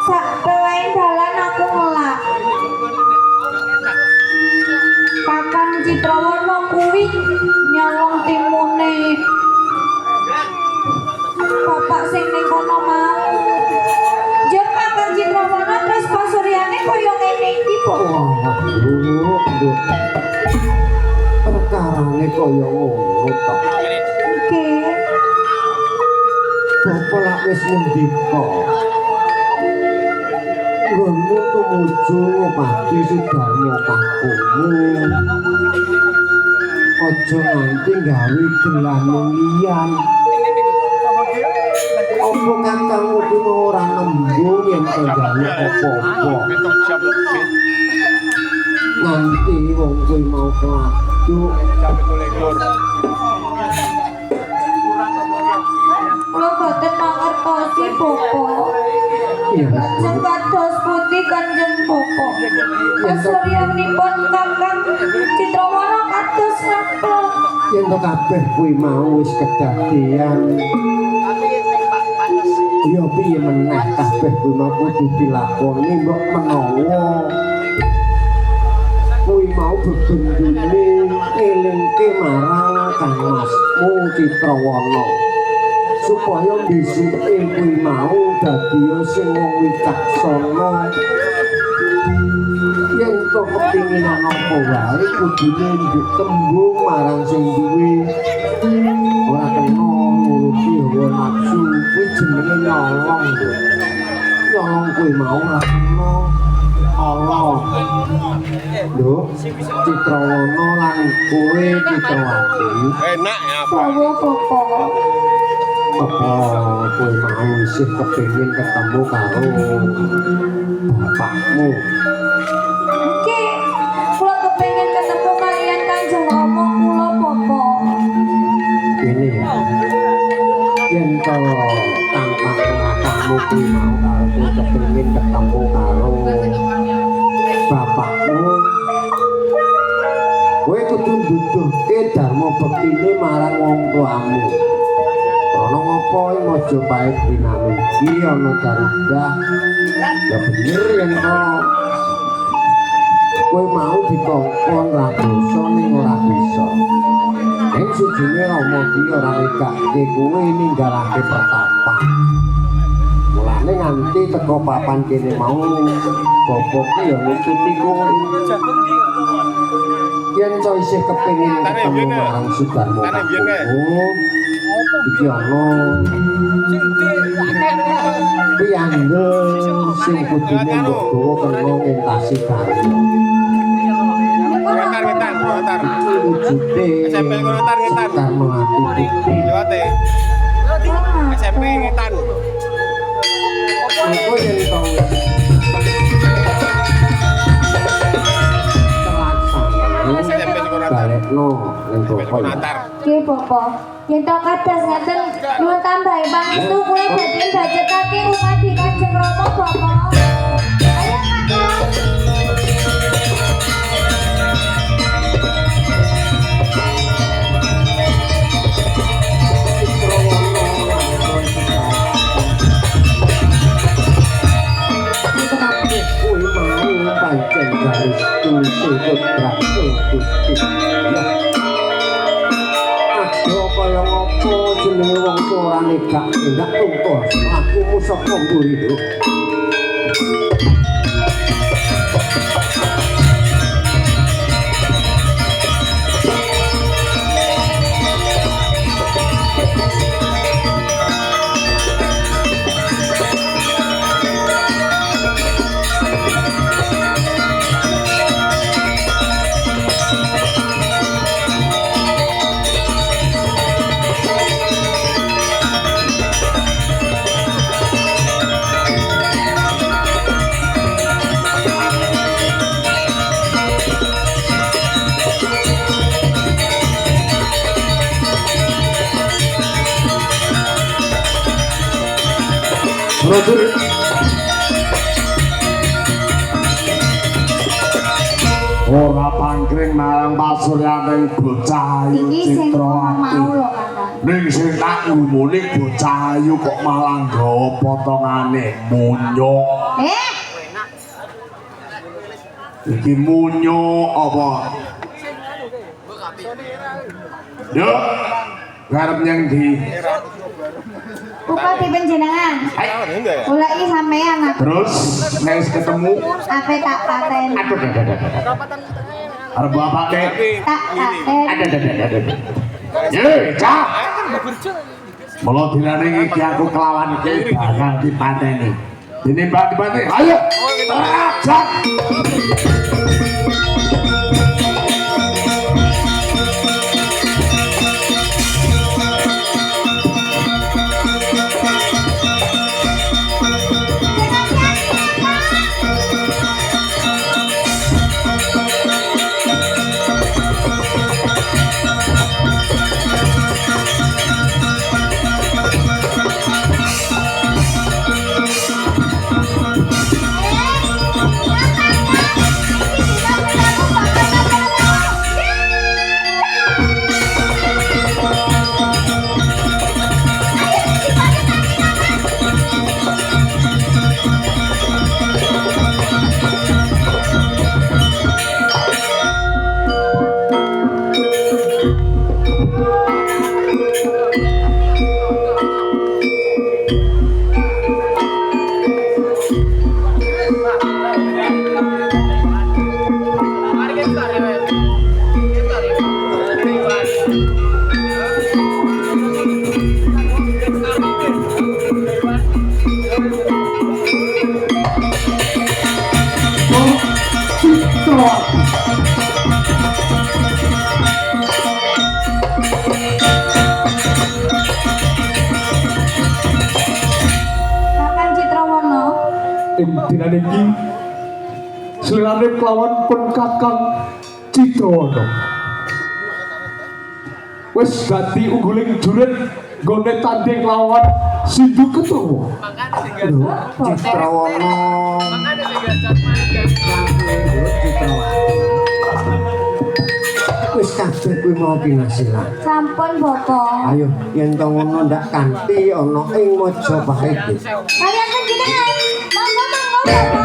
sak pelain dalan aku ngelak. Kakang Citrawana kuwi nyolong timune bapak sing ning kono mau. Jan Kakang Citrawana terus pasuryane kaya ngene iki, Po. Aduh. Perkarane kaya ngono to. Nggih. Bapak lak wis ngendika. Nggonmu tumuju ngobati Sudarmo kakungmu. Aja nganti gawe gelang liyan. Apa kakangmu kuwi ora nembung yen gawe apa-apa. Nganti wong kuwi mau keladuk. Kula boten mangertosi, Bapak. Lajeng kados putih Kanjeng Bapak. Pasuryanipun Kakang Citrawana kados napa? Yen to kabeh kuwi mau wis kedadean. Ya piye meneh kabeh kuwi mau kudu dilakoni mbok menawa kuwi mau bebendune elingke marang Kang Masmu Citrawana supaya besuke kuwi mau dadi sing wong wicaksana. Yen to kepinginan apa wae kudune nduk tembung marang sing duwe. Ora kena nuruti hawa nafsu kuwi jenenge nyolong. Nyolong kuwi mau ora kena Allah. Lho, Citrawana lan kowe Citrawati. Enak ya, Pak. Sawo Bapak. Apa kowe mau isih kepengin ketemu karo bapakmu? Nggih, kula kepengin ketemu kalian Kanjeng Rama kula, Bapak. Ini ya. Yen to kakangmu kuwi mau karo kowe kepengin ketemu karo bapakmu. Kowe kudu nduduhke dharma bektine marang wong tuamu. Ana ngapa ing Majapahit dinami iki ana Garuda. Ya bener yen to kowe mau dikongkon ra dosa ning ora bisa. Ing sujine Rama iki ora nekake kowe ninggalake pertapan. Mulane nganti teko papan kene mau bapakku ya nututi kowe. Yen to isih kepengin ketemu marang Sudarmo kakungmu iki ana piyandel sing kudune mbok gawa kena entasi karya. Ngetar. Wujute SMP ngetar. Sudarmo ati bukti. Lewate. SMP ngetan. Iku yen to balekno ning bapa ya. Nggih, Bapak. Yen to kados ngeten nyuwun tambahi pangestu kula badhe bajetake umadi Kanjeng Rama, Bapak. Ayo, Kakang. Kuwi mau pancen garis tulise putraku Gusti. Aduh kaya ngopo jenenge wong tuwa ora negak ndak tumpul lakumu saka mburi lho. Prajurit ora pangkring marang pasuryaning bocah ayu Iki sing Citrawati. mau lho, Kakang. Ning sing tak umune bocah ayu kok malah nggawa potongane munyuk. Iki munyo apa? Duk, ngarep nyang di. Bupati Panjenengan. Kula iki sampean aku. Terus nek ketemu Ape tak paten. aduh. Arep apa dek? Tak paten. Ada. Ye, cah. Mula dinane iki aku kelawan iki bakal dipateni. Dinimbang dipateni. Ayo. Terajak. Kakang Citrawana. Dinten iki selirane kelawan pun Kakang Citrawana. Wis dadi ungguling jurit nggone tanding lawan Sindu Ketrawa. Citrawana. Wis kabeh kuwi mau pinasilan. Sampun Bapak. Ayo yen to ngono ndak kanthi ana ing Majapahit. Kalian Panjenengan. Monggo Bapak.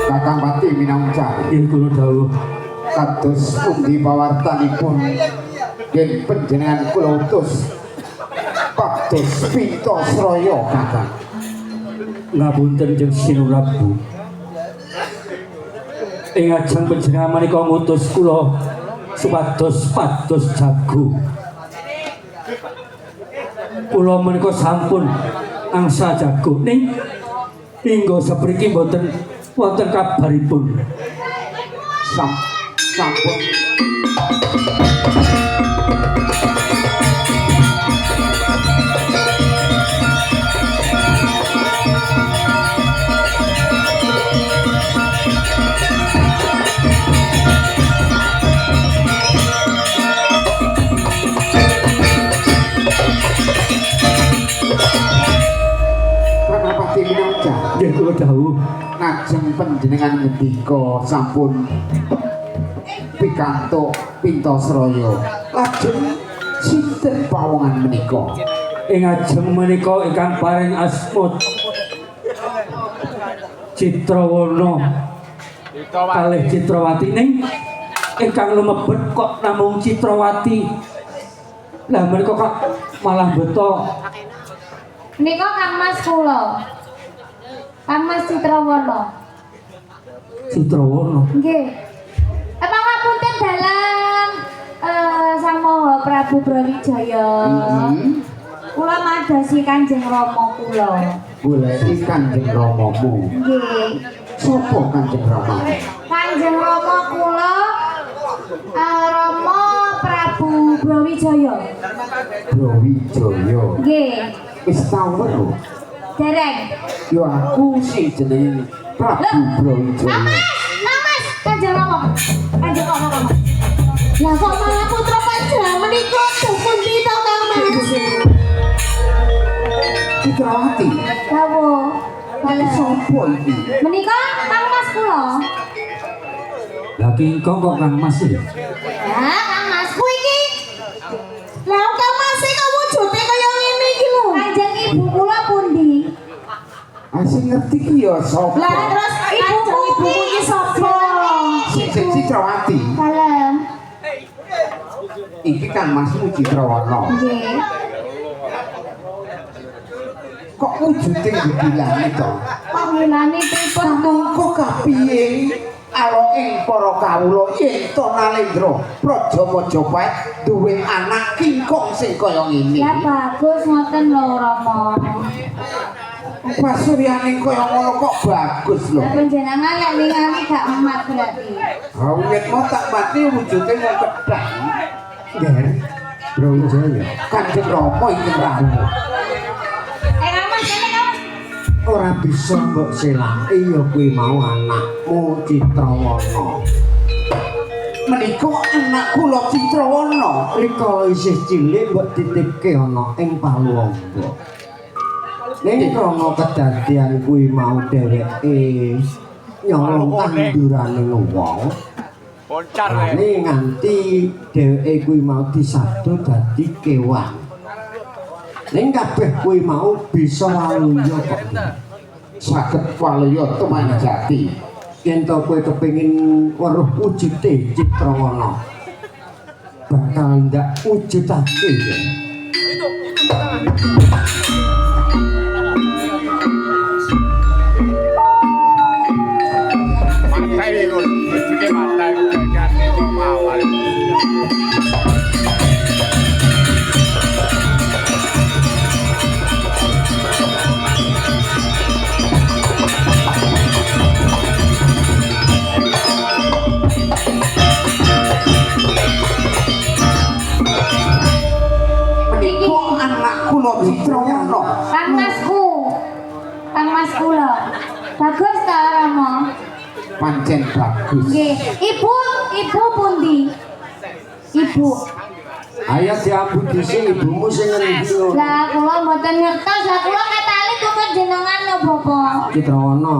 Kakang Pati minangka Ing kula dawuh kados pundi pawartanipun yen panjenengan kula utus pados Pitasraya Kakang. ngapunten Jeng Sinurabu. Ing ajeng panjenengan menika ngutus kula supados pados jago. Kula menika sampun angsa jago ning hingga sapriki mboten wonten kabaripun. Sampun Citrawati minangka. Nggih kula dawuh. Ngajeng panjenengan ngendika sampun pikantuk Pintasraya. Lajeng sinten pawongan menika? Ing ajeng menika ingkang paring asmut Citrawana kalih Citrawati ning ingkang lumebet kok namung Citrawati. Lah menika kok malah beto Nika Kang Mas kula. Kang Mas Citrawana. Citrawana. Nggih. Pangapunten dalam Sang Maha Prabu Brawijaya. Kula madosi Kanjeng Rama kula. Goleki Kanjeng Ramamu. Nggih. Sapa Kanjeng Rama? Kanjeng Rama kula Rama Prabu Brawijaya. Brawijaya. Nggih. Wis tau weruh. Dereng. Yo aku sing jenenge Prabu Brawijaya. Mas, Kanjeng Rama. Kanjeng Rama. Lah kok malah putra panjenengan menika dukun kita Kang Mas. Citrawati. Dawuh. Dalah. Sapa iki? Menika Kang Mas kula. Lagi kok Kang Mas iki. Ya, Kang Mas ku iki. Lah Kang Mas iki kok wujude kaya ngene iki lho. Kanjeng ibu kula pundi? Asing ngerti ki ya sapa? Lah terus ibumu iki sapa? Sing Citrawati. Dalem. Iki kan Masmu Citrawana. Nggih. Kok wujude gedilane to? Pangilane pripun to? Kok kapiye? Alo ing para kawula yen to Nalendra Praja Majapahit duwe anak kingkong sing kaya ngene. Ya bagus ngoten lho Rama. Pasuryane kaya ngono kok bagus lho. Lah panjenengan lek ningali gak emat berarti. Awit mau tak mati wujude mau kedang. Nggih. Brawijaya. Kanjeng Rama iki rawuh. Kang Mas kene Kang Mas. Ora bisa mbok selaki ya kuwi mau anakmu Citrawana. Menika anak kula Citrawana. Rikala isih cilik mbok titipke ana ing Paluangga. Ning krana kedadian kuwi mau dheweke nyolong tandurane wong. Boncar Ane nganti dheweke kuwi mau disadu dadi kewan. Ning kabeh kuwi mau bisa waluya kok. Saged waluya tumanjati. Yen to kowe kepengin weruh wujude Citrawana. Bakal ndak wujudake. Pantai itu, sedikit pantai, jadi mau. Menika anak kula Citrawana. Kang Masku. Kang Mas kula. Bagus ta Rama? Pancen bagus. Nggih. Ibu pundi? Ibu. Ayo diambut dhisik ibumu sing ngendi ngono. Lah kula mboten ngertos, lah kula katali kok jenengan lho Bapak. Citrawana.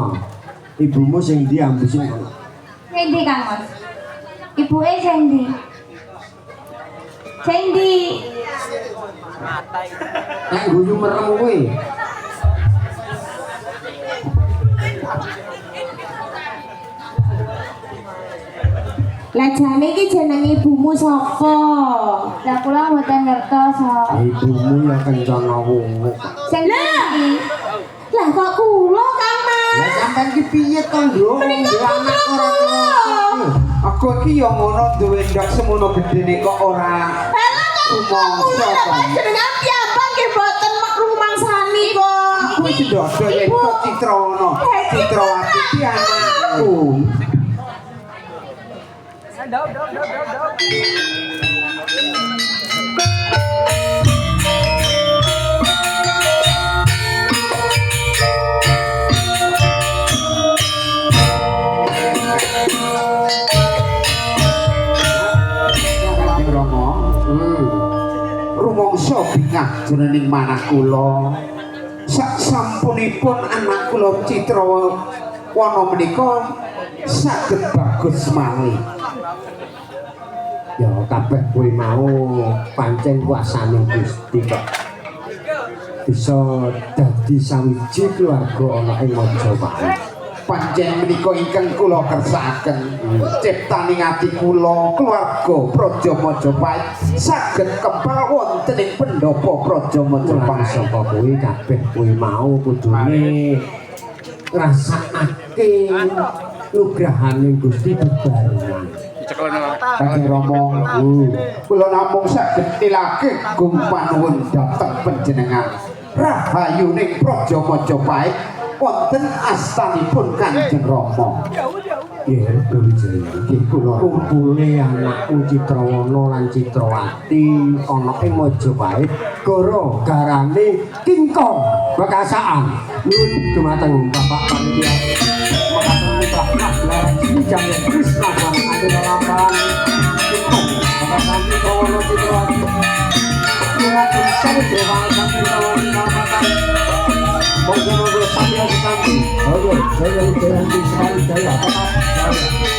Ibumu sing ndi ambu sing ngono. Sing ndi Kang Mas? Ibuke sing ndi? Sing ndi? Nek guyu merem kuwi. Lah jane iki jeneng ibumu sapa? Lah kula mboten ngertos. Ibumu ya kencana wungu. Sing ndi? Lah kok kula Kang Mas? Lah sampean ki piye to, Nduk? Menika Anak ora kok. Aku iki ya ngono duwe ndak semono gedene kok ora. Lah kok kula jenengan piyambak nggih mboten rumangsani kok. Kuwi sedodo ya kok Citrawana. Citrawati ki anakku. Rumangsa bingah jroning manah kula sak sampunipun anak kula Citra Wana menika saged bagus malih. Ya kabeh kuwi mau pancen kuasane Gusti kok. Bisa dadi sawiji keluarga ana ing Majapahit. Panjen menika ingkang kula kersakaken ciptaning ati kula keluarga Praja Majapahit saged kempal wonten ing pendopo Praja Majapahit. Saka kuwi kabeh kuwi mau kudune ngrasakake nugrahane Gusti bebarengan. Kanjeng Rama, kula namung saged nilake gumpanuwun dhateng panjenengan. Rahayuning Praja Majapahit wonten astanipun Kanjeng Rama. Ya Wijaya iki kula kumpule anakku Citrawana lan Citrawati ana ing Majapahit gara-garane kingkong bekasaan. Nuwun dumateng Bapak Panitia. Makasih Bapak Lah Jam Krisna lan ade lalapan kingkong bekasaan Citrawana Citrawati. Kula kuwi dewa sampe kawon kamatan. Monggo sampeyan sekanti. Oke, saya janji sekali saya tetap saya.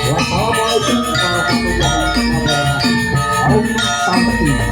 Wassalamualaikum warahmatullahi wabarakatuh. Om Santi.